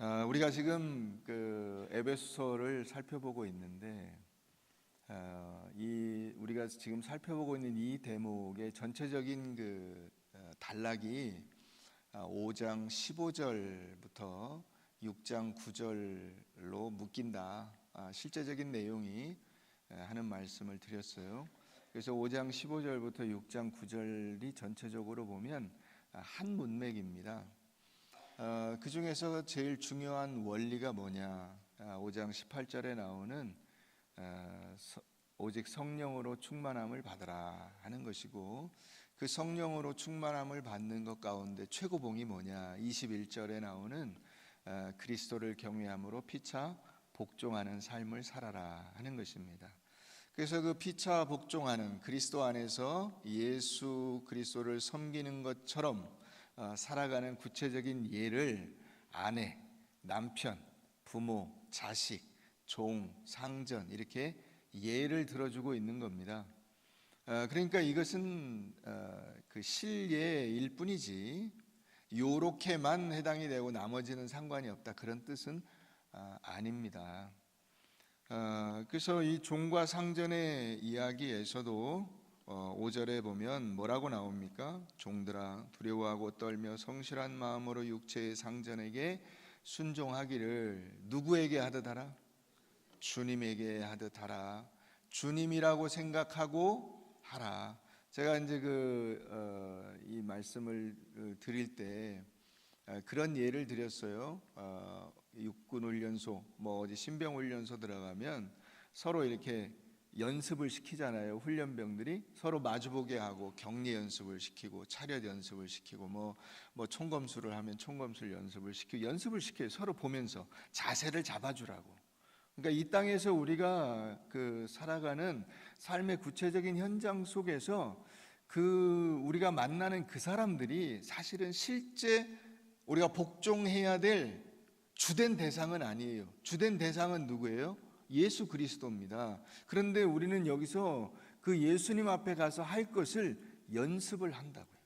우리가 지금 그 에베소서를 살펴보고 있는데 우리가 지금 살펴보고 있는 이 대목의 전체적인 단락이 5장 15절부터 6장 9절로 묶인다. 실제적인 내용이 하는 말씀을 드렸어요. 그래서 5장 15절부터 6장 9절이 전체적으로 보면 한 문맥입니다. 그 중에서 제일 중요한 원리가 뭐냐? 5장 18절에 나오는 오직 성령으로 충만함을 받으라 하는 것이고, 그 성령으로 충만함을 받는 것 가운데 최고봉이 뭐냐? 21절에 나오는 그리스도를 경외함으로 피차 복종하는 삶을 살아라 하는 것입니다. 그래서 그 피차 복종하는 그리스도 안에서 예수 그리스도를 섬기는 것처럼 살아가는 구체적인 예를 아내, 남편, 부모, 자식, 종, 상전 이렇게 예를 들어주고 있는 겁니다. 그러니까 이것은 그 실예일 뿐이지 요렇게만 해당이 되고 나머지는 상관이 없다, 그런 뜻은 아닙니다. 그래서 이 종과 상전의 이야기에서도 5절에 보면 뭐라고 나옵니까? 종들아 두려워하고 떨며 성실한 마음으로 육체의 상전에게 순종하기를 누구에게 하듯 하라? 주님에게 하듯 하라. 주님이라고 생각하고 하라. 제가 이제 이 말씀을 드릴 때 그런 예를 드렸어요. 육군 훈련소, 어디 신병 훈련소 들어가면 서로 이렇게 연습을 시키잖아요. 훈련병들이 서로 마주보게 하고 격리 연습을 시키고 차렷 연습을 시키고 뭐 총검술을 하면 총검술 연습을 시키고 연습을 시켜요. 서로 보면서 자세를 잡아주라고. 그러니까 이 땅에서 우리가 살아가는 삶의 구체적인 현장 속에서 우리가 만나는 그 사람들이 사실은 실제 우리가 복종해야 될 주된 대상은 아니에요. 주된 대상은 누구예요? 예수 그리스도입니다. 그런데 우리는 여기서 그 예수님 앞에 가서 할 것을 연습을 한다고요.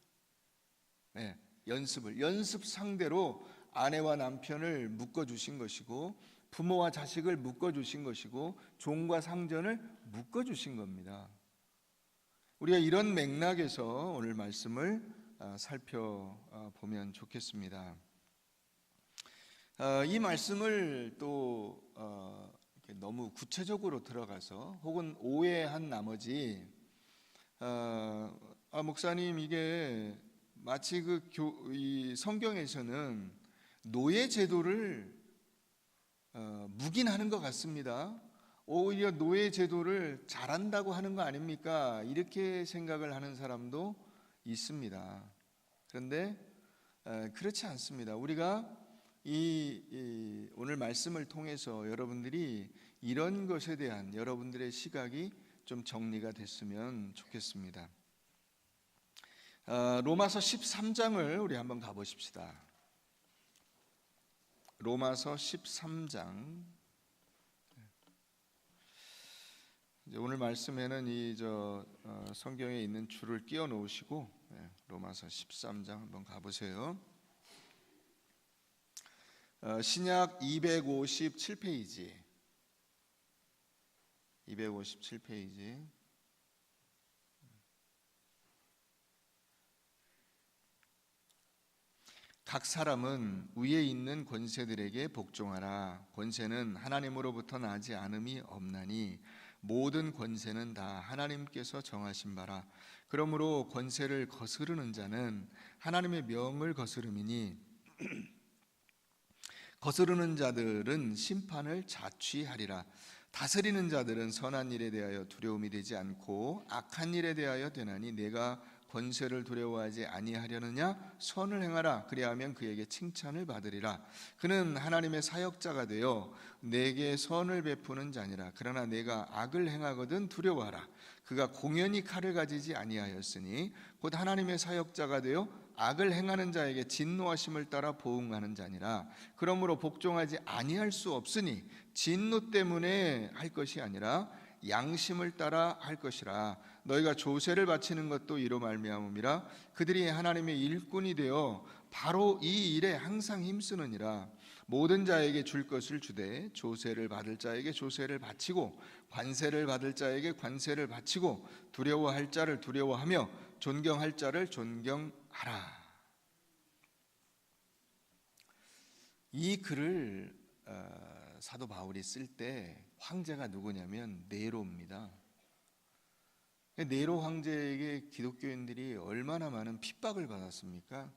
네, 연습 상대로 아내와 남편을 묶어주신 것이고, 부모와 자식을 묶어주신 것이고, 종과 상전을 묶어주신 겁니다. 우리가 이런 맥락에서 오늘 말씀을 살펴보면 좋겠습니다. 이 말씀을 또 너무 구체적으로 들어가서 혹은 오해한 나머지 목사님 이게 마치 이 성경에서는 노예 제도를 묵인하는 것 같습니다. 오히려 노예 제도를 잘한다고 하는 거 아닙니까? 이렇게 생각을 하는 사람도 있습니다. 그런데 그렇지 않습니다. 우리가 오늘 말씀을 통해서 여러분들이 이런 것에 대한 여러분들의 시각이 좀 정리가 됐으면 좋겠습니다. 로마서 13장을 우리 한번 가보십시다. 로마서 13장. 이제 오늘 말씀에는 성경에 있는 줄을 끼워 놓으시고 로마서 13장 한번 가보세요. 신약 257페이지. 257페이지. 각 사람은 위에 있는 권세들에게 복종하라. 권세는 하나님으로부터 나지 않음이 없나니 모든 권세는 다 하나님께서 정하신 바라. 그러므로 권세를 거스르는 자는 하나님의 명을 거스름이니 거스르는 자들은 심판을 자취하리라. 다스리는 자들은 선한 일에 대하여 두려움이 되지 않고 악한 일에 대하여 되나니 내가 권세를 두려워하지 아니하려느냐? 선을 행하라. 그리하면 그에게 칭찬을 받으리라. 그는 하나님의 사역자가 되어 내게 선을 베푸는 자니라. 그러나 내가 악을 행하거든 두려워하라. 그가 공연히 칼을 가지지 아니하였으니 곧 하나님의 사역자가 되어 악을 행하는 자에게 진노하심을 따라 보응하는 자니라. 그러므로 복종하지 아니할 수 없으니 진노 때문에 할 것이 아니라 양심을 따라 할 것이라. 너희가 조세를 바치는 것도 이로 말미암음이라. 그들이 하나님의 일꾼이 되어 바로 이 일에 항상 힘쓰느니라. 모든 자에게 줄 것을 주되 조세를 받을 자에게 조세를 바치고 관세를 받을 자에게 관세를 바치고 두려워할 자를 두려워하며 존경할 자를 존경하라. 이 글을 사도 바울이 쓸 때 황제가 누구냐면 네로입니다. 네로 황제에게 기독교인들이 얼마나 많은 핍박을 받았습니까?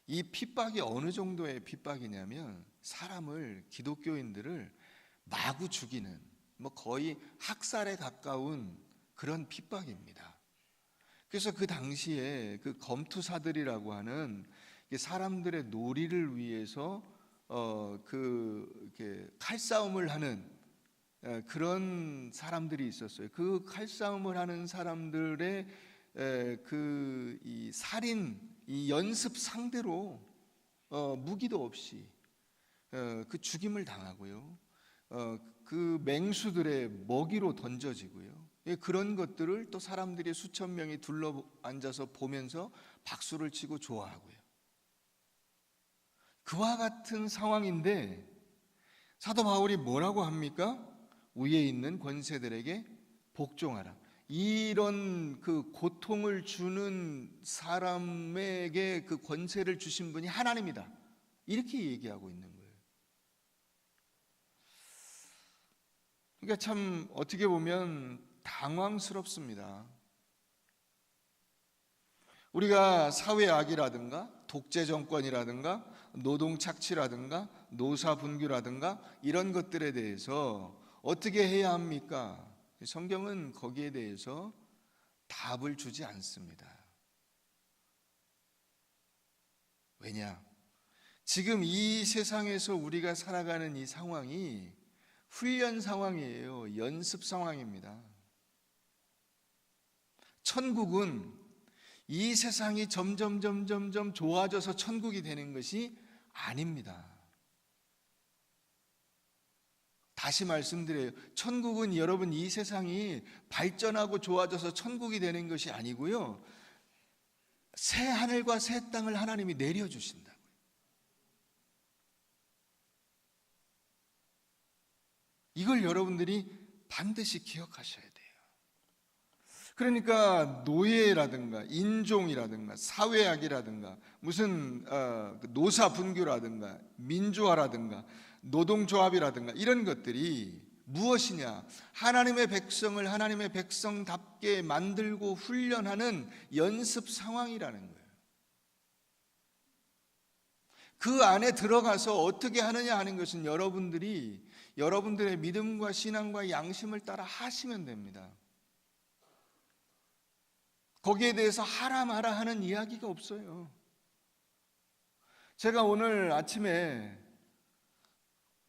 이 핍박이 어느 정도의 핍박이냐면 사람을, 기독교인들을 마구 죽이는, 거의 학살에 가까운 그런 핍박입니다. 그래서 그 당시에 그 검투사들이라고 하는 사람들의 놀이를 위해서 이렇게 칼싸움을 하는 그런 사람들이 있었어요. 그 칼싸움을 하는 사람들의 이 살인, 이 연습 상대로 무기도 없이 그 죽임을 당하고요. 그 맹수들의 먹이로 던져지고요. 그런 것들을 또 사람들이 수천 명이 둘러 앉아서 보면서 박수를 치고 좋아하고요. 그와 같은 상황인데 사도 바울이 뭐라고 합니까? 위에 있는 권세들에게 복종하라. 이런 그 고통을 주는 사람에게 그 권세를 주신 분이 하나님이다. 이렇게 얘기하고 있는 거예요. 그러니까 참 어떻게 보면 당황스럽습니다. 우리가 사회악이라든가 독재 정권이라든가 노동 착취라든가 노사 분규라든가 이런 것들에 대해서 어떻게 해야 합니까? 성경은 거기에 대해서 답을 주지 않습니다. 왜냐? 지금 이 세상에서 우리가 살아가는 이 상황이 훈련 상황이에요. 연습 상황입니다. 천국은 이 세상이 점점 좋아져서 천국이 되는 것이 아닙니다. 다시 말씀드려요. 천국은 여러분 이 세상이 발전하고 좋아져서 천국이 되는 것이 아니고요. 새 하늘과 새 땅을 하나님이 내려주신다고요. 이걸 여러분들이 반드시 기억하셔야 돼요. 그러니까 노예라든가 인종이라든가 사회악이라든가 무슨 노사 분규라든가 민주화라든가 노동조합이라든가 이런 것들이 무엇이냐? 하나님의 백성을 하나님의 백성답게 만들고 훈련하는 연습 상황이라는 거예요. 그 안에 들어가서 어떻게 하느냐 하는 것은 여러분들이 여러분들의 믿음과 신앙과 양심을 따라 하시면 됩니다. 거기에 대해서 하라 마라 하는 이야기가 없어요. 제가 오늘 아침에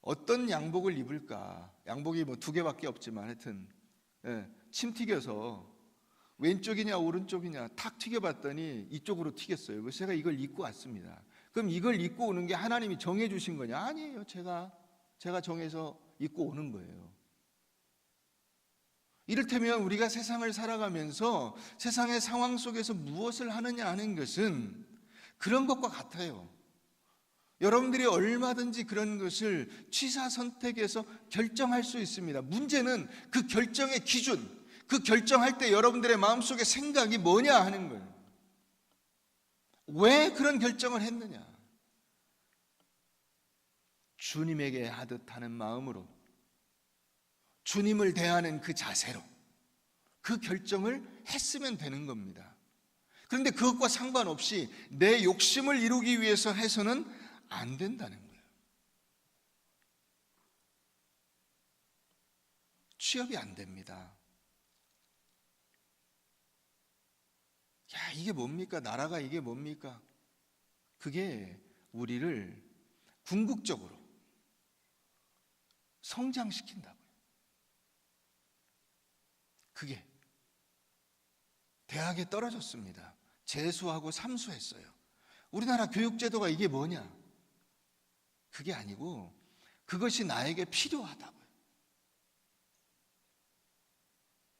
어떤 양복을 입을까? 양복이 뭐 2개밖에 없지만 하여튼 침 튀겨서 왼쪽이냐 오른쪽이냐 탁 튀겨봤더니 이쪽으로 튀겼어요. 그래서 제가 이걸 입고 왔습니다. 그럼 이걸 입고 오는 게 하나님이 정해주신 거냐? 아니에요. 제가 정해서 입고 오는 거예요. 이를테면 우리가 세상을 살아가면서 세상의 상황 속에서 무엇을 하느냐 하는 것은 그런 것과 같아요. 여러분들이 얼마든지 그런 것을 취사 선택해서 결정할 수 있습니다. 문제는 그 결정의 기준, 그 결정할 때 여러분들의 마음속의 생각이 뭐냐 하는 거예요. 왜 그런 결정을 했느냐? 주님에게 하듯 하는 마음으로, 주님을 대하는 그 자세로 그 결정을 했으면 되는 겁니다. 그런데 그것과 상관없이 내 욕심을 이루기 위해서 해서는 안 된다는 거예요. 취업이 안 됩니다. 야, 이게 뭡니까? 나라가 이게 뭡니까? 그게 우리를 궁극적으로 성장시킨다고요. 그게 대학에 떨어졌습니다. 재수하고 삼수했어요. 우리나라 교육제도가 이게 뭐냐? 그게 아니고 그것이 나에게 필요하다고요.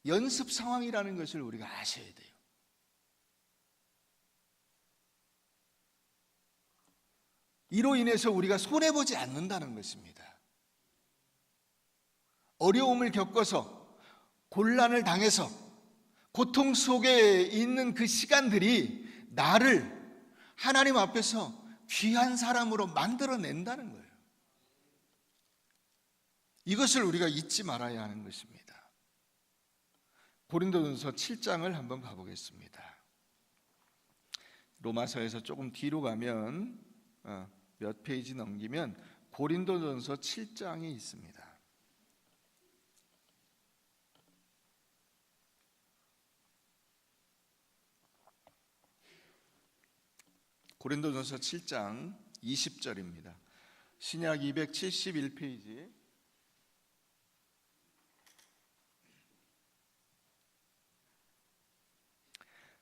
연습 상황이라는 것을 우리가 아셔야 돼요. 이로 인해서 우리가 손해보지 않는다는 것입니다. 어려움을 겪어서 곤란을 당해서 고통 속에 있는 그 시간들이 나를 하나님 앞에서 귀한 사람으로 만들어낸다는 거예요. 이것을 우리가 잊지 말아야 하는 것입니다. 고린도전서 7장을 한번 봐보겠습니다. 로마서에서 조금 뒤로 가면 몇 페이지 넘기면 고린도전서 7장이 있습니다. 고린도전서 7장 20절입니다. 신약 271페이지.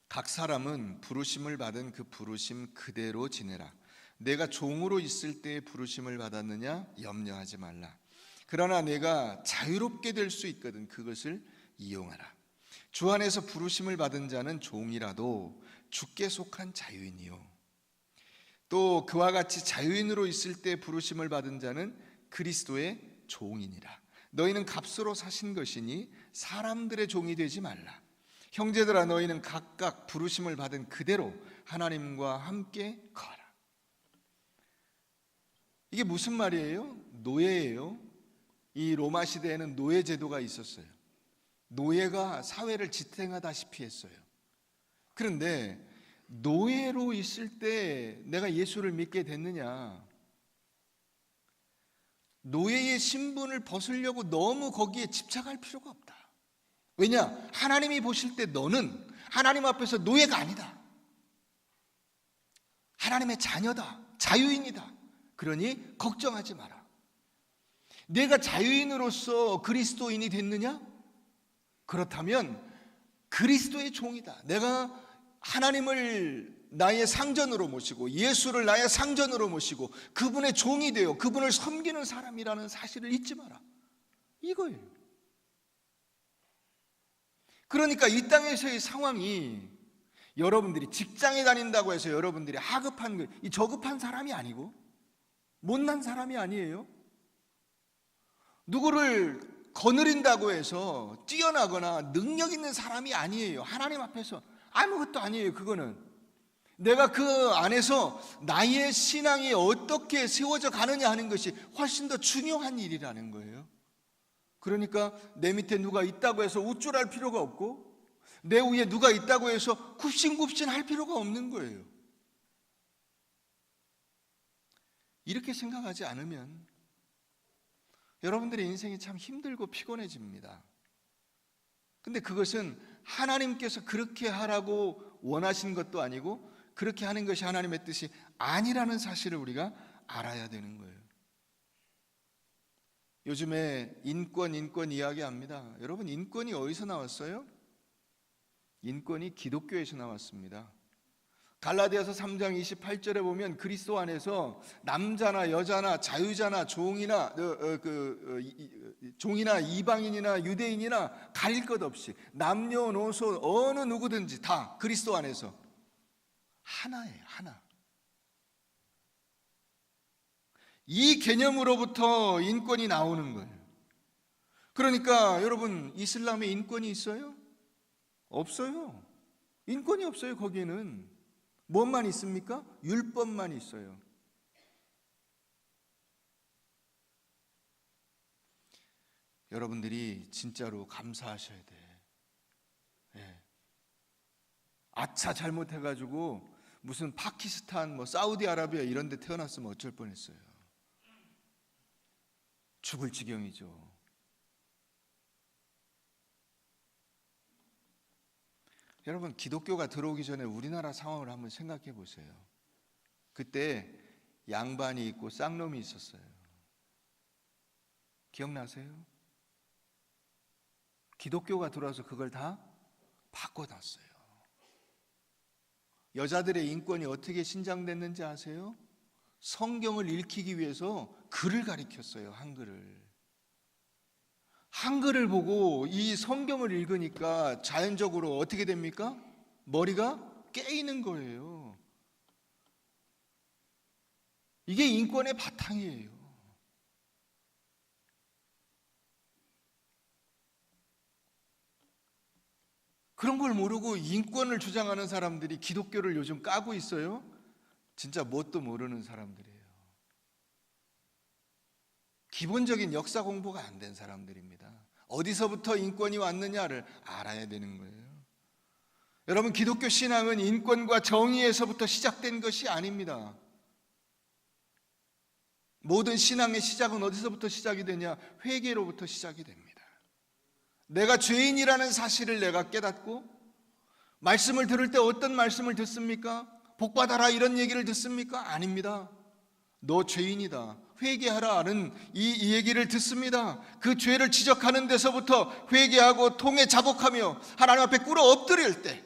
각 사람은 부르심을 받은 그 부르심 그대로 지내라. 내가 종으로 있을 때에 부르심을 받았느냐 염려하지 말라. 그러나 내가 자유롭게 될 수 있거든 그것을 이용하라. 주 안에서 부르심을 받은 자는 종이라도 주께 속한 자유인이요, 또 그와 같이 자유인으로 있을 때 부르심을 받은 자는 그리스도의 종이니라. 너희는 값으로 사신 것이니 사람들의 종이 되지 말라. 형제들아, 너희는 각각 부르심을 받은 그대로 하나님과 함께 거하라. 이게 무슨 말이에요? 노예예요. 이 로마 시대에는 노예 제도가 있었어요. 노예가 사회를 지탱하다시피 했어요. 그런데 노예로 있을 때 내가 예수를 믿게 됐느냐? 노예의 신분을 벗으려고 너무 거기에 집착할 필요가 없다. 왜냐? 하나님이 보실 때 너는 하나님 앞에서 노예가 아니다. 하나님의 자녀다. 자유인이다. 그러니 걱정하지 마라. 내가 자유인으로서 그리스도인이 됐느냐? 그렇다면 그리스도의 종이다. 내가 하나님을 나의 상전으로 모시고 예수를 나의 상전으로 모시고 그분의 종이 되어 그분을 섬기는 사람이라는 사실을 잊지 마라. 이거예요. 그러니까 이 땅에서의 상황이 여러분들이 직장에 다닌다고 해서 여러분들이 하급한 저급한 사람이 아니고 못난 사람이 아니에요. 누구를 거느린다고 해서 뛰어나거나 능력 있는 사람이 아니에요. 하나님 앞에서 아무것도 아니에요. 그거는 내가 그 안에서 나의 신앙이 어떻게 세워져 가느냐 하는 것이 훨씬 더 중요한 일이라는 거예요. 그러니까 내 밑에 누가 있다고 해서 우쭐할 필요가 없고 내 위에 누가 있다고 해서 굽신굽신할 필요가 없는 거예요. 이렇게 생각하지 않으면 여러분들의 인생이 참 힘들고 피곤해집니다. 근데 그것은 하나님께서 그렇게 하라고 원하신 것도 아니고 그렇게 하는 것이 하나님의 뜻이 아니라는 사실을 우리가 알아야 되는 거예요. 요즘에 인권 이야기합니다. 여러분, 인권이 어디서 나왔어요? 인권이 기독교에서 나왔습니다. 갈라디아서 3장 28절에 보면 그리스도 안에서 남자나 여자나 자유자나 종이나 이방인이나 유대인이나 가릴 것 없이 남녀노소 어느 누구든지 다 그리스도 안에서 하나예요. 하나. 이 개념으로부터 인권이 나오는 거예요. 그러니까 여러분, 이슬람에 인권이 있어요? 없어요. 인권이 없어요. 거기에는 뭐만 있습니까? 율법만 있어요. 여러분들이 진짜로 감사하셔야 돼. 네. 아차 잘못해가지고 무슨 파키스탄, 사우디아라비아 이런 데 태어났으면 어쩔 뻔했어요. 죽을 지경이죠. 여러분, 기독교가 들어오기 전에 우리나라 상황을 한번 생각해 보세요. 그때 양반이 있고 쌍놈이 있었어요. 기억나세요? 기독교가 들어와서 그걸 다 바꿔놨어요. 여자들의 인권이 어떻게 신장됐는지 아세요? 성경을 읽히기 위해서 글을 가르쳤어요. 한글을 보고 이 성경을 읽으니까 자연적으로 어떻게 됩니까? 머리가 깨이는 거예요. 이게 인권의 바탕이에요. 그런 걸 모르고 인권을 주장하는 사람들이 기독교를 요즘 까고 있어요. 진짜 뭣도 모르는 사람들이에요. 기본적인 역사 공부가 안 된 사람들입니다. 어디서부터 인권이 왔느냐를 알아야 되는 거예요. 여러분, 기독교 신앙은 인권과 정의에서부터 시작된 것이 아닙니다. 모든 신앙의 시작은 어디서부터 시작이 되냐? 회개로부터 시작이 됩니다. 내가 죄인이라는 사실을 내가 깨닫고, 말씀을 들을 때 어떤 말씀을 듣습니까? 복받아라 이런 얘기를 듣습니까? 아닙니다. 너 죄인이다, 회개하라는 이 얘기를 듣습니다. 그 죄를 지적하는 데서부터 회개하고 통해 자복하며 하나님 앞에 꿇어 엎드릴 때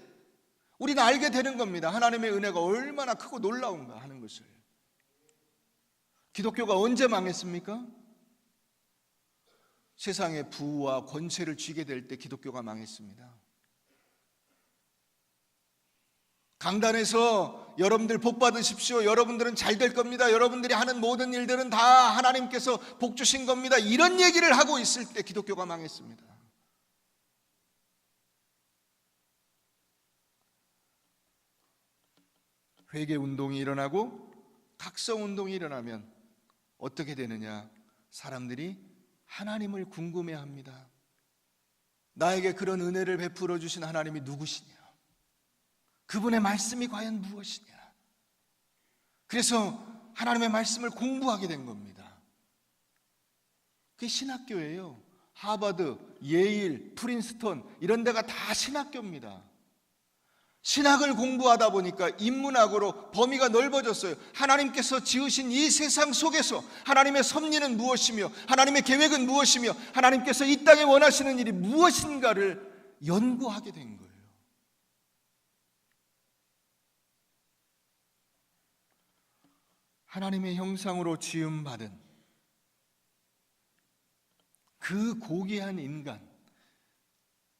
우리는 알게 되는 겁니다. 하나님의 은혜가 얼마나 크고 놀라운가 하는 것을. 기독교가 언제 망했습니까? 세상의 부와 권세를 쥐게 될 때 기독교가 망했습니다. 강단에서 여러분들 복 받으십시오, 여러분들은 잘 될 겁니다, 여러분들이 하는 모든 일들은 다 하나님께서 복 주신 겁니다, 이런 얘기를 하고 있을 때 기독교가 망했습니다. 회개 운동이 일어나고 각성 운동이 일어나면 어떻게 되느냐? 사람들이 하나님을 궁금해합니다. 나에게 그런 은혜를 베풀어 주신 하나님이 누구시냐? 그분의 말씀이 과연 무엇이냐? 그래서 하나님의 말씀을 공부하게 된 겁니다. 그게 신학교예요. 하버드, 예일, 프린스턴 이런 데가 다 신학교입니다. 신학을 공부하다 보니까 인문학으로 범위가 넓어졌어요. 하나님께서 지으신 이 세상 속에서 하나님의 섭리는 무엇이며 하나님의 계획은 무엇이며 하나님께서 이 땅에 원하시는 일이 무엇인가를 연구하게 된 거예요. 하나님의 형상으로 지음받은 그 고귀한 인간,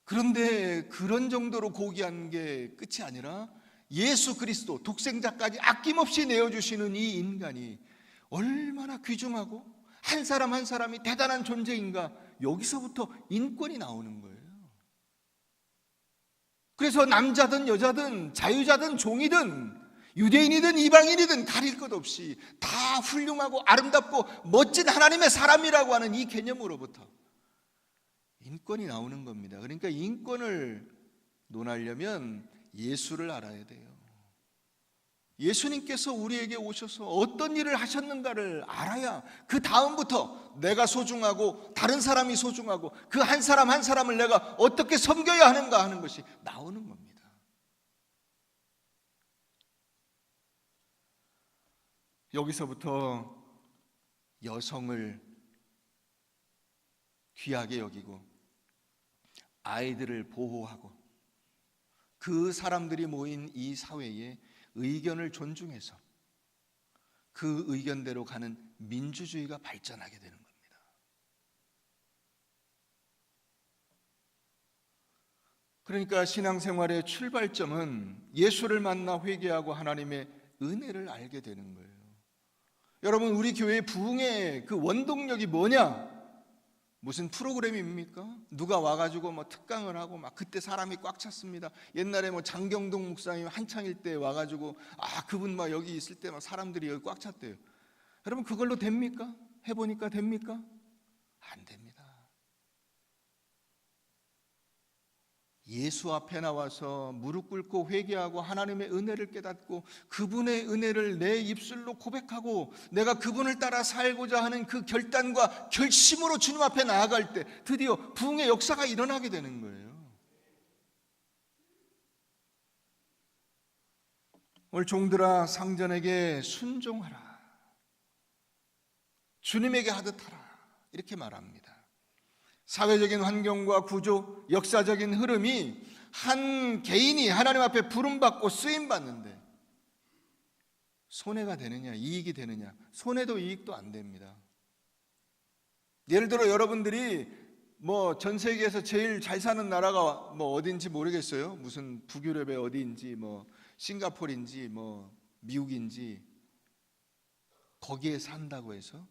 그런데 그런 정도로 고귀한 게 끝이 아니라 예수 그리스도 독생자까지 아낌없이 내어주시는 이 인간이 얼마나 귀중하고 한 사람 한 사람이 대단한 존재인가, 여기서부터 인권이 나오는 거예요. 그래서 남자든 여자든 자유자든 종이든 유대인이든 이방인이든 가릴 것 없이 다 훌륭하고 아름답고 멋진 하나님의 사람이라고 하는 이 개념으로부터 인권이 나오는 겁니다. 그러니까 인권을 논하려면 예수를 알아야 돼요. 예수님께서 우리에게 오셔서 어떤 일을 하셨는가를 알아야 그 다음부터 내가 소중하고 다른 사람이 소중하고 그 한 사람 한 사람을 내가 어떻게 섬겨야 하는가 하는 것이 나오는 겁니다. 여기서부터 여성을 귀하게 여기고 아이들을 보호하고 그 사람들이 모인 이 사회에 의견을 존중해서 그 의견대로 가는 민주주의가 발전하게 되는 겁니다. 그러니까 신앙생활의 출발점은 예수를 만나 회개하고 하나님의 은혜를 알게 되는 거예요. 여러분, 우리 교회의 부흥의 그 원동력이 뭐냐? 무슨 프로그램입니까? 누가 와가지고 뭐 특강을 하고 막 그때 사람이 꽉 찼습니다. 옛날에 뭐 장경동 목사님 한창일 때 와가지고 그분 막 여기 있을 때 막 사람들이 여기 꽉 찼대요. 여러분, 그걸로 됩니까? 해보니까 됩니까? 안 됩니다. 예수 앞에 나와서 무릎 꿇고 회개하고 하나님의 은혜를 깨닫고 그분의 은혜를 내 입술로 고백하고 내가 그분을 따라 살고자 하는 그 결단과 결심으로 주님 앞에 나아갈 때 드디어 부흥의 역사가 일어나게 되는 거예요. 오늘 종들아, 상전에게 순종하라, 주님에게 하듯 하라, 이렇게 말합니다. 사회적인 환경과 구조, 역사적인 흐름이 한 개인이 하나님 앞에 부름받고 쓰임받는데 손해가 되느냐, 이익이 되느냐? 손해도 이익도 안 됩니다. 예를 들어 여러분들이 뭐 전 세계에서 제일 잘 사는 나라가 뭐 어딘지 모르겠어요. 무슨 북유럽의 어디인지 뭐 싱가포르인지 뭐 미국인지, 거기에 산다고 해서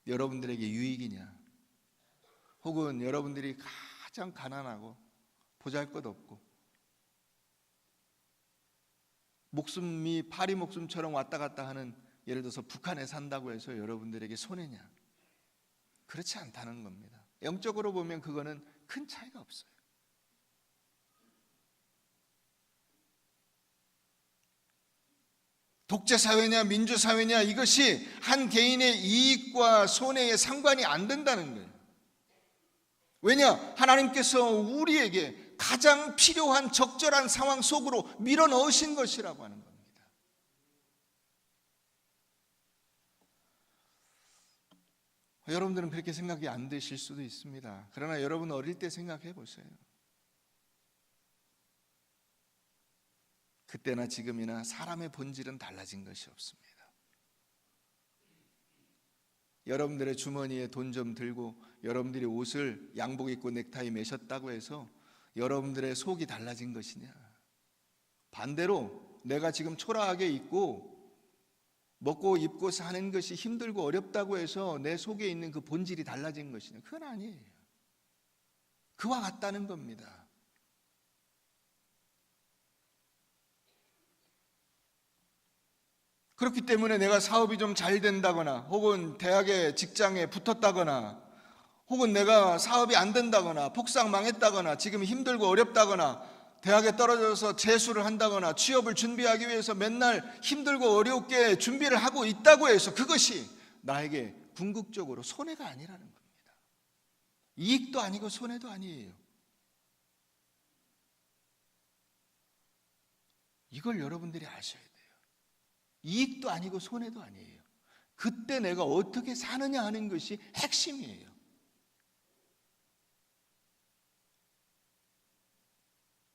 여러분들에게 유익이냐? 혹은 여러분들이 가장 가난하고 보잘것없고 목숨이 파리 목숨처럼 왔다 갔다 하는, 예를 들어서 북한에 산다고 해서 여러분들에게 손해냐? 그렇지 않다는 겁니다. 영적으로 보면 그거는 큰 차이가 없어요. 독재사회냐 민주사회냐, 이것이 한 개인의 이익과 손해에 상관이 안 된다는 거예요. 왜냐? 하나님께서 우리에게 가장 필요한 적절한 상황 속으로 밀어넣으신 것이라고 하는 겁니다. 여러분들은 그렇게 생각이 안 되실 수도 있습니다. 그러나 여러분 어릴 때 생각해 보세요. 그때나 지금이나 사람의 본질은 달라진 것이 없습니다. 여러분들의 주머니에 돈 좀 들고 여러분들이 옷을 양복 입고 넥타이 매셨다고 해서 여러분들의 속이 달라진 것이냐? 반대로 내가 지금 초라하게 입고 먹고 입고 사는 것이 힘들고 어렵다고 해서 내 속에 있는 그 본질이 달라진 것이냐? 그건 아니에요. 그와 같다는 겁니다. 그렇기 때문에 내가 사업이 좀 잘 된다거나 혹은 대학에 직장에 붙었다거나 혹은 내가 사업이 안 된다거나 폭삭 망했다거나 지금 힘들고 어렵다거나 대학에 떨어져서 재수를 한다거나 취업을 준비하기 위해서 맨날 힘들고 어렵게 준비를 하고 있다고 해서 그것이 나에게 궁극적으로 손해가 아니라는 겁니다. 이익도 아니고 손해도 아니에요. 이걸 여러분들이 아셔야 돼요. 이익도 아니고 손해도 아니에요. 그때 내가 어떻게 사느냐 하는 것이 핵심이에요.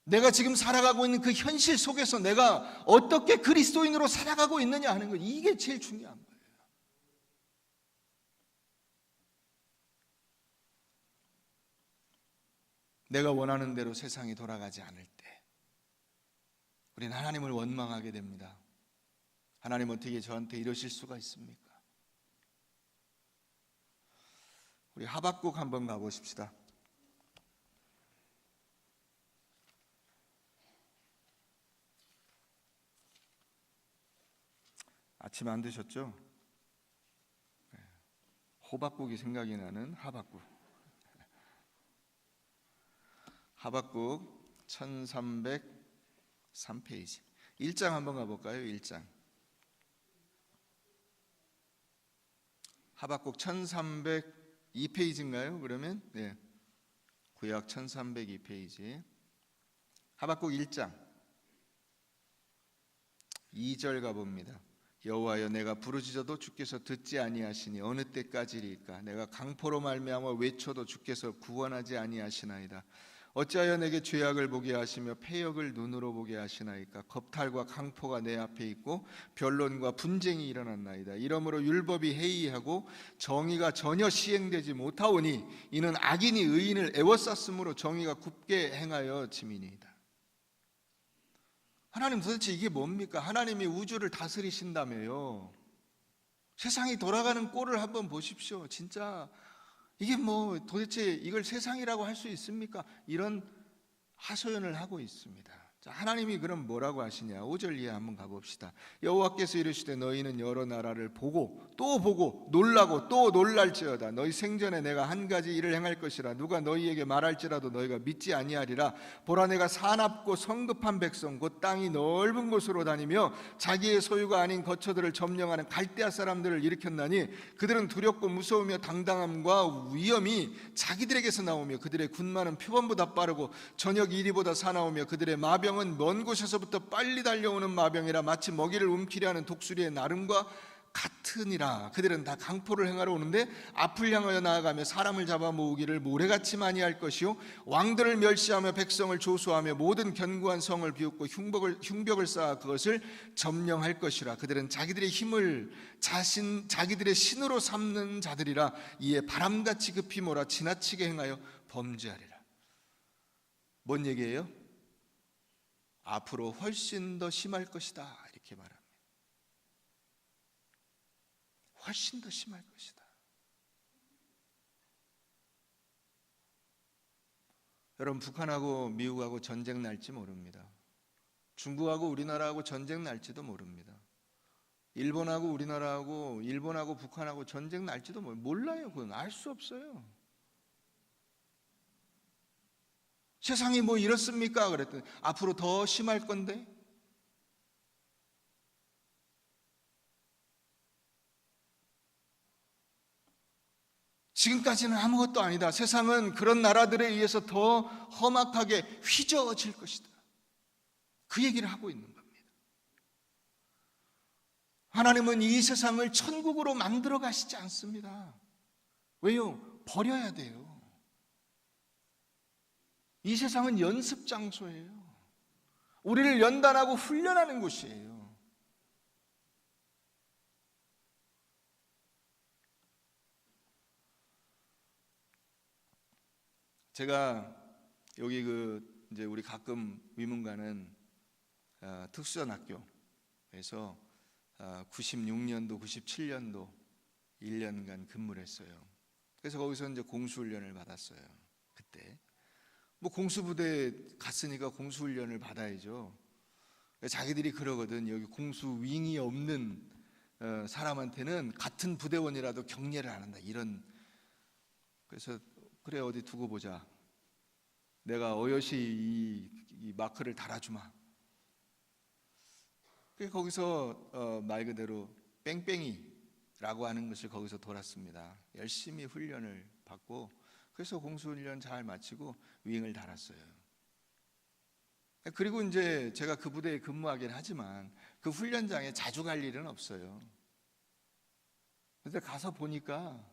내가 지금 살아가고 있는 그 현실 속에서 내가 어떻게 그리스도인으로 살아가고 있느냐 하는 것, 이게 제일 중요한 거예요. 내가 원하는 대로 세상이 돌아가지 않을 때 우리는 하나님을 원망하게 됩니다. 하나님 어떻게 저한테 이러실 수가 있습니까? 우리 하박국 한번 가보십시다. 아침 안 드셨죠? 호박국이 생각이 나는 하박국. 하박국 1303페이지 1장 한번 가볼까요? 1장. 하박국 1302페이지인가요? 그러면 네, 구약 1302페이지 하박국 1장 2절 가봅니다. 여호와여, 내가 부르짖어도 주께서 듣지 아니하시니 어느 때까지리까? 내가 강포로 말미암아 외쳐도 주께서 구원하지 아니하시나이다. 어찌하여 내게 죄악을 보게 하시며 패역을 눈으로 보게 하시나이까? 겁탈과 강포가 내 앞에 있고 변론과 분쟁이 일어났나이다. 이러므로 율법이 해이하고 정의가 전혀 시행되지 못하오니 이는 악인이 의인을 애워쌌으므로 정의가 굽게 행하여 짐이니이다. 하나님 도대체 이게 뭡니까? 하나님이 우주를 다스리신다며요. 세상이 돌아가는 꼴을 한번 보십시오. 진짜 이게 뭐 도대체 이걸 세상이라고 할 수 있습니까? 이런 하소연을 하고 있습니다. 자, 하나님이 그럼 뭐라고 하시냐? 5절 이하 한번 가봅시다. 여호와께서 이르시되 너희는 여러 나라를 보고 또 보고 놀라고 또 놀랄지어다. 너희 생전에 내가 한 가지 일을 행할 것이라. 누가 너희에게 말할지라도 너희가 믿지 아니하리라. 보라, 내가 사납고 성급한 백성 곧 땅이 넓은 곳으로 다니며 자기의 소유가 아닌 거처들을 점령하는 갈대아 사람들을 일으켰나니 그들은 두렵고 무서우며 당당함과 위엄이 자기들에게서 나오며 그들의 군마는 표범보다 빠르고 저녁 이리보다 사나우며 그들의 마병 먼 곳에서부터 빨리 달려오는 마병이라 마치 먹이를 움키려 하는 독수리의 나름과 같으니라. 그들은 다 강포를 행하러 오는데 앞을 향하여 나아가며 사람을 잡아 모으기를 모래같이 많이 할 것이요 왕들을 멸시하며 백성을 조소하며 모든 견고한 성을 비웃고 흉벽을 쌓아 그것을 점령할 것이라. 그들은 자기들의 힘을 자기들의 신으로 삼는 자들이라. 이에 바람같이 급히 몰아 지나치게 행하여 범죄하리라. 뭔 얘기예요? 앞으로 훨씬 더 심할 것이다, 이렇게 말합니다. 훨씬 더 심할 것이다. 여러분, 북한하고 미국하고 전쟁 날지 모릅니다. 중국하고 우리나라하고 전쟁 날지도 모릅니다. 일본하고 우리나라하고, 일본하고 북한하고 전쟁 날지도 몰라요. 그건 알 수 없어요. 세상이 뭐 이렇습니까? 그랬더니 앞으로 더 심할 건데. 지금까지는 아무것도 아니다. 세상은 그런 나라들에 의해서 더 험악하게 휘저어질 것이다. 그 얘기를 하고 있는 겁니다. 하나님은 이 세상을 천국으로 만들어 가시지 않습니다. 왜요? 버려야 돼요. 이 세상은 연습 장소예요. 우리를 연단하고 훈련하는 곳이에요. 제가 여기 이제 우리 가끔 위문 가는 특수전 학교에서 96년도, 97년도 1년간 근무를 했어요. 그래서 거기서 이제 공수훈련을 받았어요. 그때 뭐 공수부대 갔으니까 공수훈련을 받아야죠. 자기들이 그러거든. 여기 공수윙이 없는 사람한테는 같은 부대원이라도 격려를 안 한다. 이런. 그래서 그래, 어디 두고 보자. 내가 어여시 이 마크를 달아주마. 거기서 말 그대로 뺑뺑이라고 하는 것을 거기서 돌았습니다. 열심히 훈련을 받고, 그래서 공수훈련 잘 마치고 윙을 달았어요. 그리고 이제 제가 그 부대에 근무하긴 하지만 그 훈련장에 자주 갈 일은 없어요. 근데 가서 보니까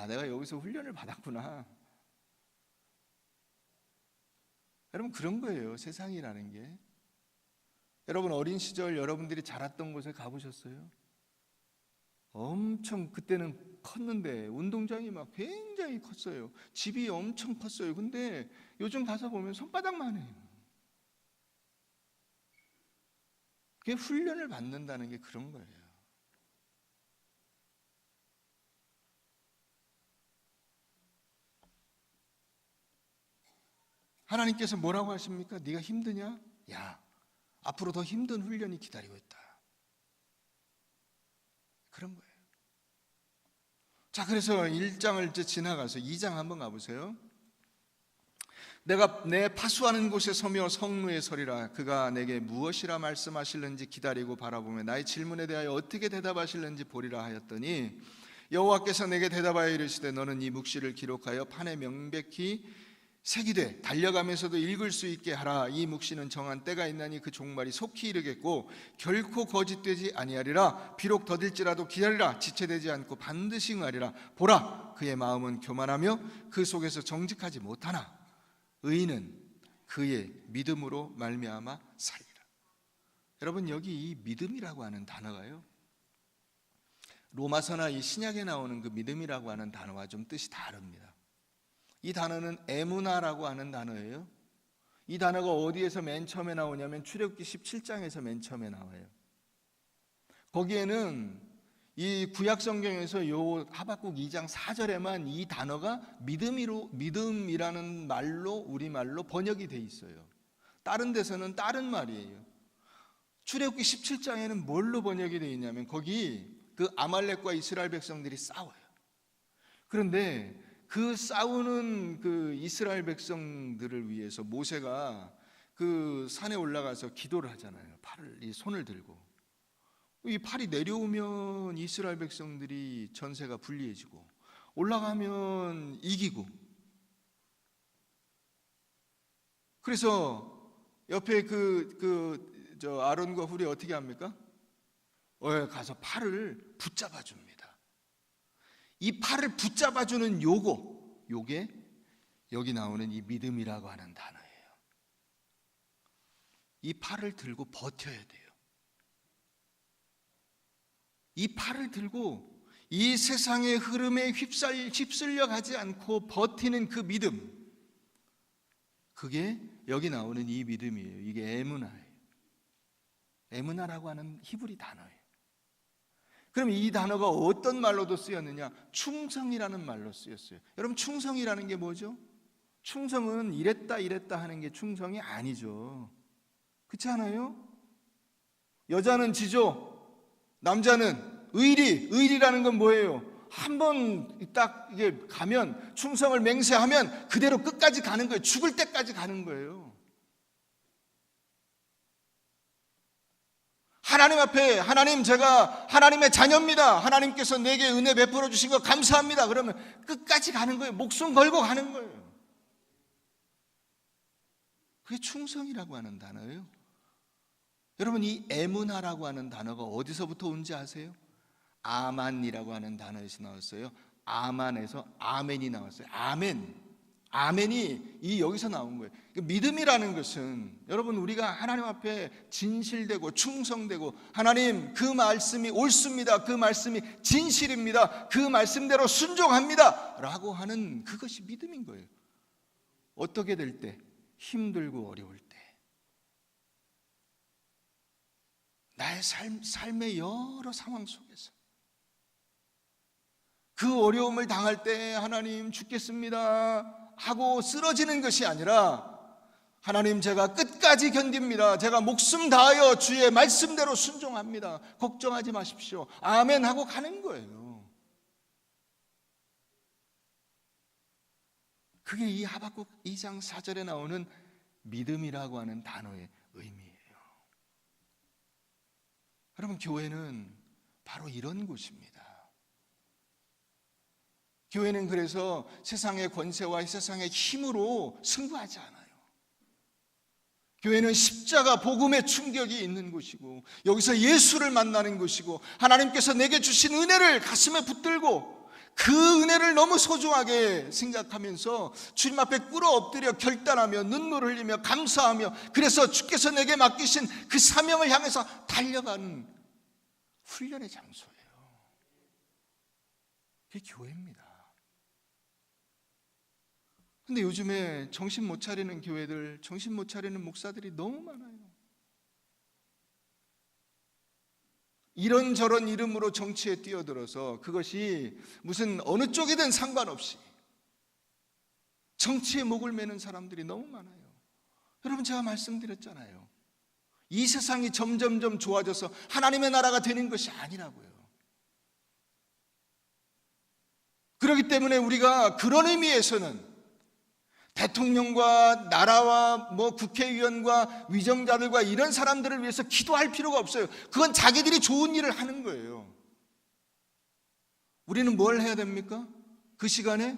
내가 여기서 훈련을 받았구나. 여러분, 그런 거예요. 세상이라는 게. 여러분, 어린 시절 여러분들이 자랐던 곳에 가보셨어요? 엄청 그때는 컸는데 운동장이 막 굉장히 컸어요. 집이 엄청 컸어요. 근데 요즘 가서 보면 손바닥만 해요. 그게 훈련을 받는다는 게 그런 거예요. 하나님께서 뭐라고 하십니까? 네가 힘드냐? 야, 앞으로 더 힘든 훈련이 기다리고 있다. 그런 거예요. 자, 그래서 1장을 이제 지나가서 2장 한번 가보세요. 내가 내 파수하는 곳에 서며 성루에 서리라. 그가 내게 무엇이라 말씀하실는지 기다리고 바라보며 나의 질문에 대하여 어떻게 대답하실는지 보리라 하였더니, 여호와께서 내게 대답하여 이르시되 너는 이 묵시를 기록하여 판에 명백히 새기되 달려가면서도 읽을 수 있게 하라. 이 묵시는 정한 때가 있나니 그 종말이 속히 이르겠고 결코 거짓되지 아니하리라. 비록 더딜지라도 기다리라. 지체되지 않고 반드시 응하리라. 보라, 그의 마음은 교만하며 그 속에서 정직하지 못하나 의인은 그의 믿음으로 말미암아 살리라. 여러분, 여기 이 믿음이라고 하는 단어가요, 로마서나 이 신약에 나오는 그 믿음이라고 하는 단어와 좀 뜻이 다릅니다. 이 단어는 에무나라고 하는 단어예요. 이 단어가 어디에서 맨 처음에 나오냐면 출애굽기 17장에서 맨 처음에 나와요. 거기에는 이 구약 성경에서 요 하박국 2장 4절에만 이 단어가 믿음이라는 말로, 우리말로 번역이 돼 있어요. 다른 데서는 다른 말이에요. 출애굽기 17장에는 뭘로 번역이 돼 있냐면 거기 그 아말렉과 이스라엘 백성들이 싸워요. 그런데 그 싸우는 그 이스라엘 백성들을 위해서 모세가 그 산에 올라가서 기도를 하잖아요. 이 손을 들고. 이 팔이 내려오면 이스라엘 백성들이 전세가 불리해지고 올라가면 이기고. 그래서 옆에 저 아론과 훌이 어떻게 합니까? 가서 팔을 붙잡아 줍니다. 이 팔을 붙잡아주는 요게 여기 나오는 이 믿음이라고 하는 단어예요. 이 팔을 들고 버텨야 돼요. 이 팔을 들고 이 세상의 흐름에 휩쓸려 가지 않고 버티는 그 믿음, 그게 여기 나오는 이 믿음이에요. 이게 에무나예요. 에무나라고 하는 히브리 단어예요. 그럼 이 단어가 어떤 말로도 쓰였느냐? 충성이라는 말로 쓰였어요. 여러분, 충성이라는 게 뭐죠? 충성은 이랬다 하는 게 충성이 아니죠. 그렇지 않아요? 여자는 지조, 남자는 의리. 의리라는 건 뭐예요? 한번 딱 이게 가면, 충성을 맹세하면 그대로 끝까지 가는 거예요. 죽을 때까지 가는 거예요. 하나님 앞에, 하나님, 제가 하나님의 자녀입니다. 하나님께서 내게 은혜 베풀어 주신 거 감사합니다. 그러면 끝까지 가는 거예요. 목숨 걸고 가는 거예요. 그게 충성이라고 하는 단어예요. 여러분, 이 에무나라고 하는 단어가 어디서부터 온지 아세요? 아만이라고 하는 단어에서 나왔어요. 아만에서 아멘이 나왔어요. 아멘. 아멘이 여기서 나온 거예요. 믿음이라는 것은, 여러분, 우리가 하나님 앞에 진실되고 충성되고, 하나님, 그 말씀이 옳습니다, 그 말씀이 진실입니다, 그 말씀대로 순종합니다 라고 하는 그것이 믿음인 거예요. 어떻게 될 때? 힘들고 어려울 때, 나의 삶의 여러 상황 속에서 그 어려움을 당할 때 하나님 죽겠습니다 하고 쓰러지는 것이 아니라, 하나님, 제가 끝까지 견딥니다. 제가 목숨 다하여 주의 말씀대로 순종합니다. 걱정하지 마십시오. 아멘 하고 가는 거예요. 그게 이 하박국 2장 4절에 나오는 믿음이라고 하는 단어의 의미예요. 여러분, 교회는 바로 이런 곳입니다. 교회는 그래서 세상의 권세와 세상의 힘으로 승부하지 않아요. 교회는 십자가 복음의 충격이 있는 곳이고, 여기서 예수를 만나는 곳이고, 하나님께서 내게 주신 은혜를 가슴에 붙들고 그 은혜를 너무 소중하게 생각하면서 주님 앞에 꿇어 엎드려 결단하며 눈물 흘리며 감사하며, 그래서 주께서 내게 맡기신 그 사명을 향해서 달려가는 훈련의 장소예요. 그게 교회입니다. 근데 요즘에 정신 못 차리는 교회들, 정신 못 차리는 목사들이 너무 많아요. 이런저런 이름으로 정치에 뛰어들어서, 그것이 무슨 어느 쪽이든 상관없이 정치에 목을 매는 사람들이 너무 많아요. 여러분, 제가 말씀드렸잖아요. 이 세상이 점점점 좋아져서 하나님의 나라가 되는 것이 아니라고요. 그렇기 때문에 우리가 그런 의미에서는 대통령과 나라와 국회의원과 위정자들과 이런 사람들을 위해서 기도할 필요가 없어요. 그건 자기들이 좋은 일을 하는 거예요. 우리는 뭘 해야 됩니까? 그 시간에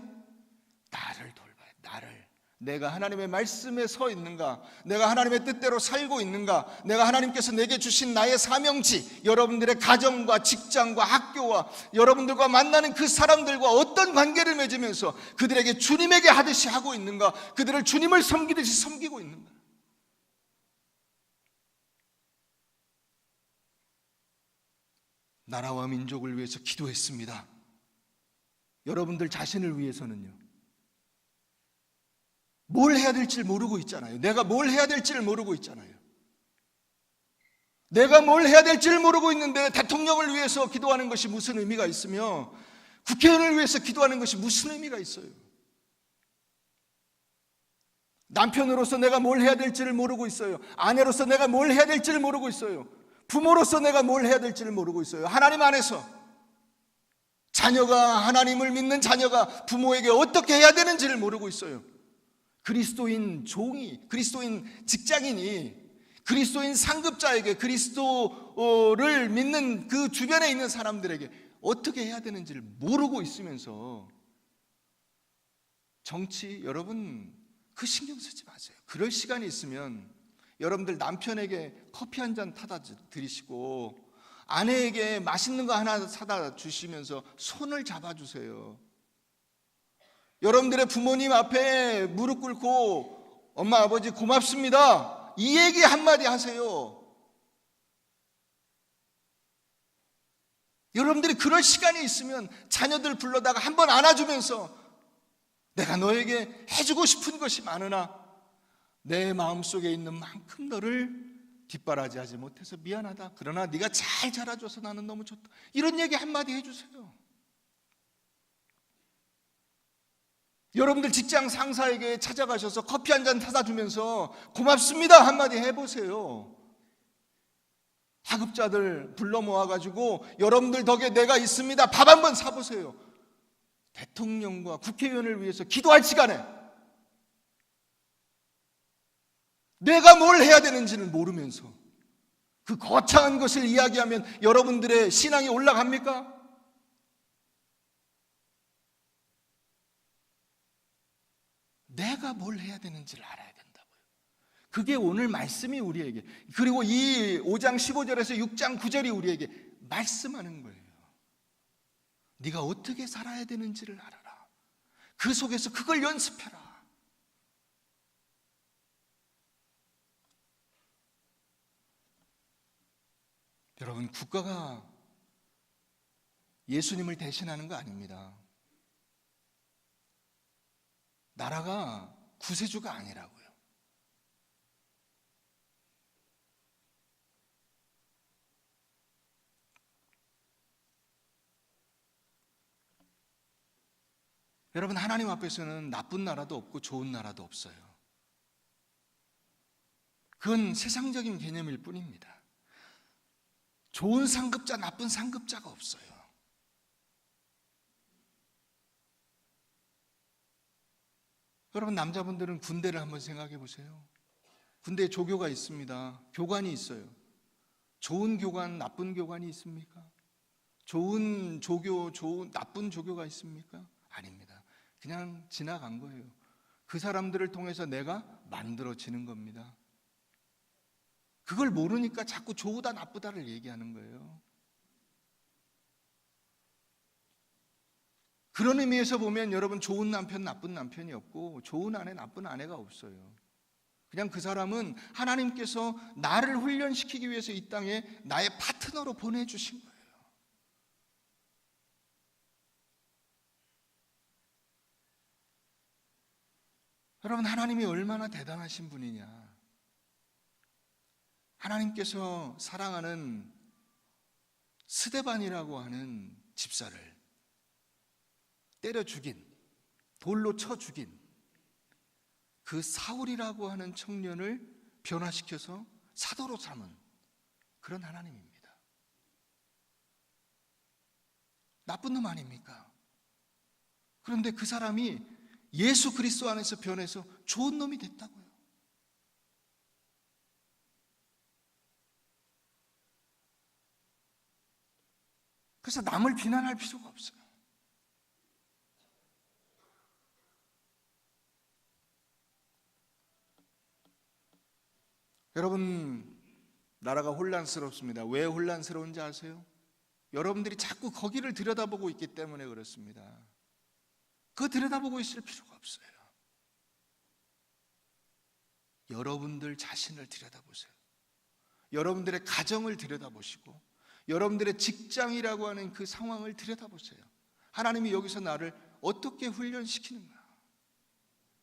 나를 돌봐요. 나를. 내가 하나님의 말씀에 서 있는가? 내가 하나님의 뜻대로 살고 있는가? 내가 하나님께서 내게 주신 나의 사명지, 여러분들의 가정과 직장과 학교와 여러분들과 만나는 그 사람들과 어떤 관계를 맺으면서 그들에게 주님에게 하듯이 하고 있는가? 그들을 주님을 섬기듯이 섬기고 있는가? 나라와 민족을 위해서 기도했습니다. 여러분들 자신을 위해서는요, 뭘 해야 될지 모르고 있잖아요. 내가 뭘 해야 될지를 모르고 있잖아요. 내가 뭘 해야 될지를 모르고 있는데 대통령을 위해서 기도하는 것이 무슨 의미가 있으며, 국회의원을 위해서 기도하는 것이 무슨 의미가 있어요? 남편으로서 내가 뭘 해야 될지를 모르고 있어요. 아내로서 내가 뭘 해야 될지를 모르고 있어요. 부모로서 내가 뭘 해야 될지를 모르고 있어요. 하나님 안에서 자녀가, 하나님을 믿는 자녀가 부모에게 어떻게 해야 되는지를 모르고 있어요. 그리스도인 종이, 그리스도인 직장인이 그리스도인 상급자에게, 그리스도를 믿는 그 주변에 있는 사람들에게 어떻게 해야 되는지를 모르고 있으면서 정치, 여러분 그 신경 쓰지 마세요. 그럴 시간이 있으면 여러분들 남편에게 커피 한 잔 타다 드리시고, 아내에게 맛있는 거 하나 사다 주시면서 손을 잡아주세요. 여러분들의 부모님 앞에 무릎 꿇고 엄마 아버지 고맙습니다, 이 얘기 한마디 하세요. 여러분들이 그럴 시간이 있으면 자녀들 불러다가 한번 안아주면서, 내가 너에게 해주고 싶은 것이 많으나 내 마음속에 있는 만큼 너를 뒷바라지하지 못해서 미안하다. 그러나 네가 잘 자라줘서 나는 너무 좋다. 이런 얘기 한마디 해주세요. 여러분들 직장 상사에게 찾아가셔서 커피 한 잔 타다 주면서 고맙습니다 한마디 해보세요. 하급자들 불러 모아가지고 여러분들 덕에 내가 있습니다 밥 한번 사보세요. 대통령과 국회의원을 위해서 기도할 시간에 내가 뭘 해야 되는지는 모르면서 그 거창한 것을 이야기하면 여러분들의 신앙이 올라갑니까? 내가 뭘 해야 되는지를 알아야 된다고요. 그게 오늘 말씀이 우리에게, 그리고 이 5장 15절에서 6장 9절이 우리에게 말씀하는 거예요. 네가 어떻게 살아야 되는지를 알아라. 그 속에서 그걸 연습해라. 여러분, 국가가 예수님을 대신하는 거 아닙니다. 나라가 구세주가 아니라고요. 여러분, 하나님 앞에서는 나쁜 나라도 없고 좋은 나라도 없어요. 그건 세상적인 개념일 뿐입니다. 좋은 상급자, 나쁜 상급자가 없어요. 여러분, 남자분들은 군대를 한번 생각해 보세요. 군대에 조교가 있습니다. 교관이 있어요. 좋은 교관, 나쁜 교관이 있습니까? 좋은 조교, 나쁜 조교가 있습니까? 아닙니다. 그냥 지나간 거예요. 그 사람들을 통해서 내가 만들어지는 겁니다. 그걸 모르니까 자꾸 좋다 나쁘다를 얘기하는 거예요. 그런 의미에서 보면 여러분, 좋은 남편, 나쁜 남편이 없고 좋은 아내, 나쁜 아내가 없어요. 그냥 그 사람은 하나님께서 나를 훈련시키기 위해서 이 땅에 나의 파트너로 보내주신 거예요. 여러분, 하나님이 얼마나 대단하신 분이냐. 하나님께서 사랑하는 스데반이라고 하는 집사를 때려 죽인, 돌로 쳐 죽인 그 사울이라고 하는 청년을 변화시켜서 사도로 삼은 그런 하나님입니다. 나쁜 놈 아닙니까? 그런데 그 사람이 예수 그리스도 안에서 변해서 좋은 놈이 됐다고요. 그래서 남을 비난할 필요가 없어요. 여러분, 나라가 혼란스럽습니다. 왜 혼란스러운지 아세요? 여러분들이 자꾸 거기를 들여다보고 있기 때문에 그렇습니다. 그거 들여다보고 있을 필요가 없어요. 여러분들 자신을 들여다보세요. 여러분들의 가정을 들여다보시고 여러분들의 직장이라고 하는 그 상황을 들여다보세요. 하나님이 여기서 나를 어떻게 훈련시키는가,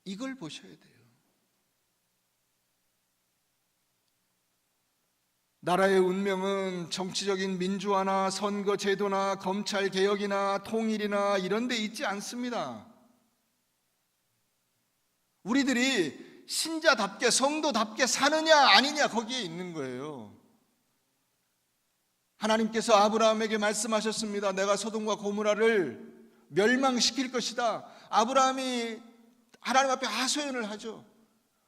이걸 보셔야 돼요. 나라의 운명은 정치적인 민주화나 선거 제도나 검찰 개혁이나 통일이나 이런 데 있지 않습니다. 우리들이 신자답게 성도답게 사느냐 아니냐, 거기에 있는 거예요. 하나님께서 아브라함에게 말씀하셨습니다. 내가 소돔과 고모라를 멸망시킬 것이다. 아브라함이 하나님 앞에 하소연을 하죠.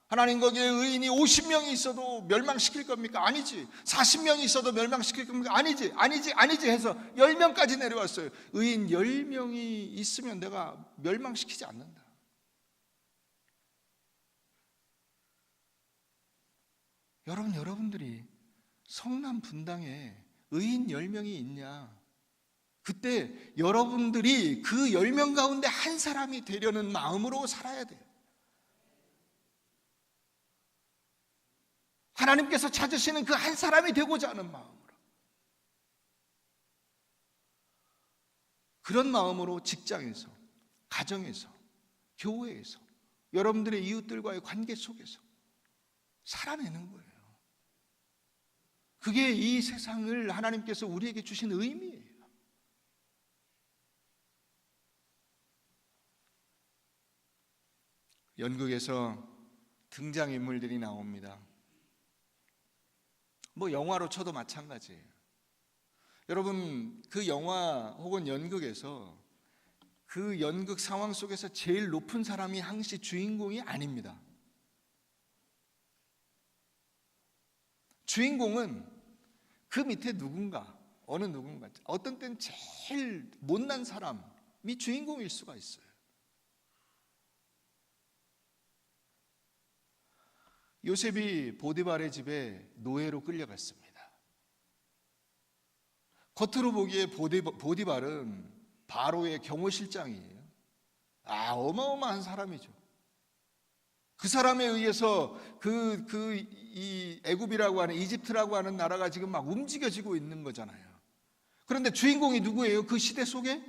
하나님, 거기에 의인이 50명이 있어도 멸망시킬 겁니까? 아니지. 40명이 있어도 멸망시킬 겁니까? 아니지 해서 10명까지 내려왔어요. 의인 10명이 있으면 내가 멸망시키지 않는다. 여러분들이 성남 분당에 의인 10명이 있냐? 그때 여러분들이 그 10명 가운데 한 사람이 되려는 마음으로 살아야 돼요. 하나님께서 찾으시는 그 한 사람이 되고자 하는 마음으로, 그런 마음으로 직장에서, 가정에서, 교회에서, 여러분들의 이웃들과의 관계 속에서 살아내는 거예요. 그게 이 세상을 하나님께서 우리에게 주신 의미예요. 연극에서 등장인물들이 나옵니다. 뭐 영화로 쳐도 마찬가지예요. 여러분, 그 영화 혹은 연극에서 그 연극 상황 속에서 제일 높은 사람이 항시 주인공이 아닙니다. 주인공은 그 밑에 누군가, 어느 누군가, 어떤 때는 제일 못난 사람이 주인공일 수가 있어요. 요셉이 보디발의 집에 노예로 끌려갔습니다. 겉으로 보기에 보디발은 바로의 경호실장이에요. 어마어마한 사람이죠. 그 사람에 의해서 이 애굽이라고 하는, 이집트라고 하는 나라가 지금 막 움직여지고 있는 거잖아요. 그런데 주인공이 누구예요? 그 시대 속에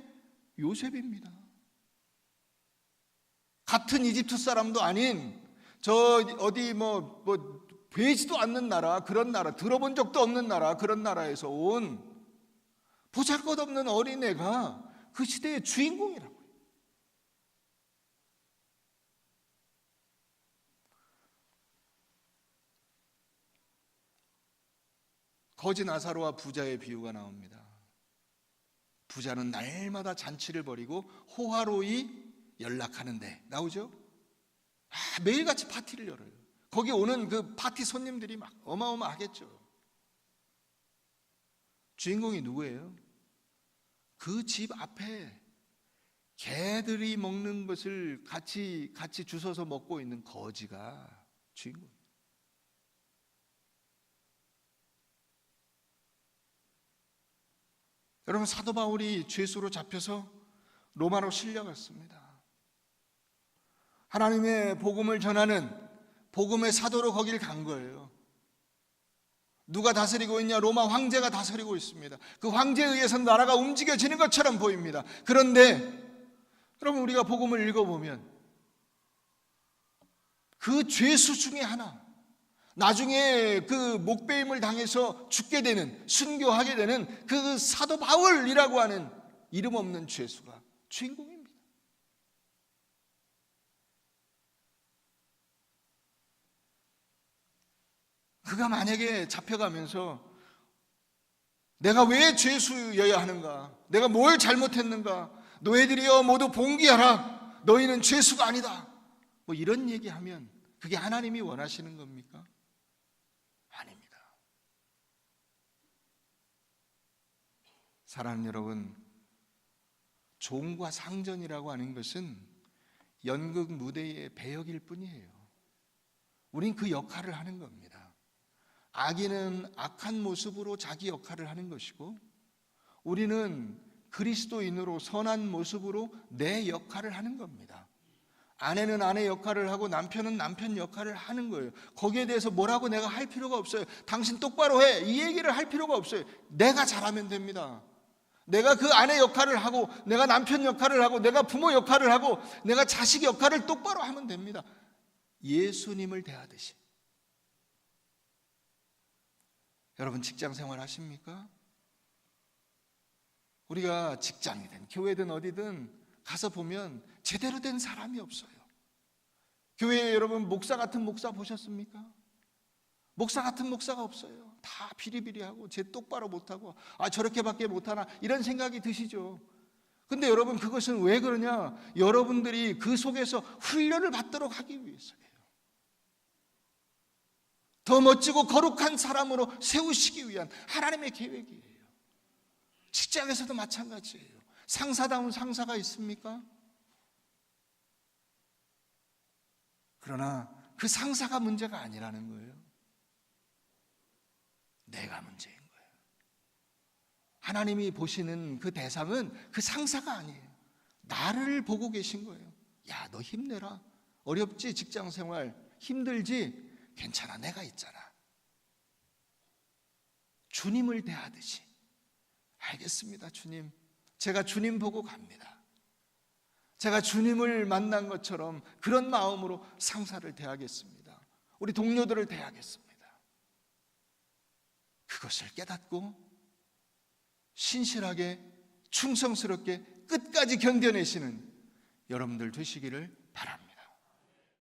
요셉입니다. 같은 이집트 사람도 아닌 저 어디 뭐 되지도 않는 나라, 그런 나라, 들어본 적도 없는 나라, 그런 나라에서 온 보잘것없는 어린애가 그 시대의 주인공이라고요. 거지 나사로와 부자의 비유가 나옵니다. 부자는 날마다 잔치를 벌이고 호화로이 연락하는데 나오죠? 매일같이 파티를 열어요. 거기 오는 그 파티 손님들이 막 어마어마하겠죠. 주인공이 누구예요? 그 집 앞에 개들이 먹는 것을 같이 주워서 먹고 있는 거지가 주인공. 여러분, 사도 바울이 죄수로 잡혀서 로마로 실려갔습니다. 하나님의 복음을 전하는 복음의 사도로 거길 간 거예요. 누가 다스리고 있냐? 로마 황제가 다스리고 있습니다. 그 황제에 의해서 나라가 움직여지는 것처럼 보입니다. 그런데 여러분, 우리가 복음을 읽어보면 그 죄수 중에 하나, 나중에 그 목배임을 당해서 죽게 되는, 순교하게 되는 그 사도 바울이라고 하는 이름 없는 죄수가 주인공입니다. 그가 만약에 잡혀가면서 내가 왜 죄수여야 하는가? 내가 뭘 잘못했는가? 너희들이여 모두 봉기하라. 너희는 죄수가 아니다. 뭐 이런 얘기하면 그게 하나님이 원하시는 겁니까? 아닙니다. 사랑하는 여러분, 종과 상전이라고 하는 것은 연극 무대의 배역일 뿐이에요. 우린 그 역할을 하는 겁니다. 악인은 악한 모습으로 자기 역할을 하는 것이고, 우리는 그리스도인으로 선한 모습으로 내 역할을 하는 겁니다. 아내는 아내 역할을 하고 남편은 남편 역할을 하는 거예요. 거기에 대해서 뭐라고 내가 할 필요가 없어요. 당신 똑바로 해, 이 얘기를 할 필요가 없어요. 내가 잘하면 됩니다. 내가 그 아내 역할을 하고, 내가 남편 역할을 하고, 내가 부모 역할을 하고, 내가 자식 역할을 똑바로 하면 됩니다. 예수님을 대하듯이. 여러분, 직장 생활 하십니까? 우리가 직장이든 교회든 어디든 가서 보면 제대로 된 사람이 없어요. 교회에 여러분 목사 같은 목사 보셨습니까? 목사 같은 목사가 없어요. 다 비리비리하고 쟤 똑바로 못하고 저렇게밖에 못하나 이런 생각이 드시죠. 근데 여러분, 그것은 왜 그러냐? 여러분들이 그 속에서 훈련을 받도록 하기 위해서예요. 더 멋지고 거룩한 사람으로 세우시기 위한 하나님의 계획이에요. 직장에서도 마찬가지예요. 상사다운 상사가 있습니까? 그러나 그 상사가 문제가 아니라는 거예요. 내가 문제인 거예요. 하나님이 보시는 그 대상은 그 상사가 아니에요. 나를 보고 계신 거예요. 야, 너 힘내라. 어렵지? 직장 생활 힘들지? 괜찮아, 내가 있잖아. 주님을 대하듯이. 알겠습니다, 주님. 제가 주님 보고 갑니다. 제가 주님을 만난 것처럼 그런 마음으로 상사를 대하겠습니다. 우리 동료들을 대하겠습니다. 그것을 깨닫고 신실하게 충성스럽게 끝까지 견뎌내시는 여러분들 되시기를